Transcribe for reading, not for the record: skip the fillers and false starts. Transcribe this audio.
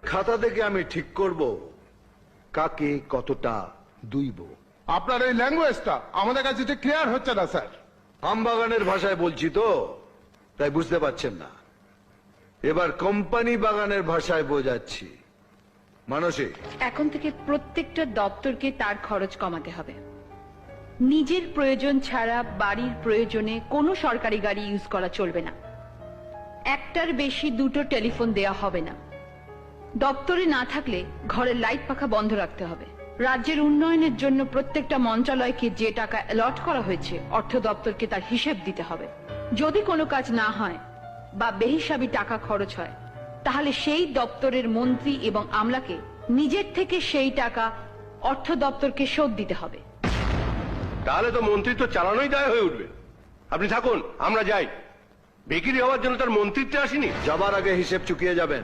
খাতা দেখে আমি ঠিক করব কাকে কতটা দুইব। আপনার এই ল্যাঙ্গুয়েজটা আমাদের কাছে ঠিক ক্লিয়ার হচ্ছে না স্যার। আমবাগানের ভাষায় বলছি তো, তাই বুঝতে পারছেন না। এবার কোম্পানি বাগানের ভাষায় বোঝাচ্ছি। মানসী, এখন থেকে প্রত্যেকটা দপ্তরকে তার খরচ কমাতে হবে। নিজের প্রয়োজন ছাড়া বাড়ির প্রয়োজনে কোনো সরকারি গাড়ি ইউজ করা চলবে না। একটার বেশি দুটো টেলিফোন দেয়া হবে না। দপ্তরে না থাকলে ঘরের লাইট পাখা বন্ধ রাখতে হবে। রাজ্যের উন্নয়নের জন্য প্রত্যেকটা মন্ত্রণালয়কে যে টাকা অ্যালট করা হয়েছে অর্থ দপ্তরকে তার হিসেব দিতে হবে। যদি কোনো কাজ না হয় বা বেহিসাবি টাকা খরচ হয়, তাহলে সেই দপ্তরের মন্ত্রী এবং আমলাকে নিজের থেকে সেই টাকা অর্থ দপ্তরকে শোধ দিতে হবে। তাহলে তো মন্ত্রিত্ব চালানোই দায় হয়ে উঠবে। আপনি থাকুন, আমরা যাই। বিক্রি হওয়ার জন্য তার মন্ত্রিত্বে আসিনি। যাবার আগে হিসেব চুকিয়ে যাবেন।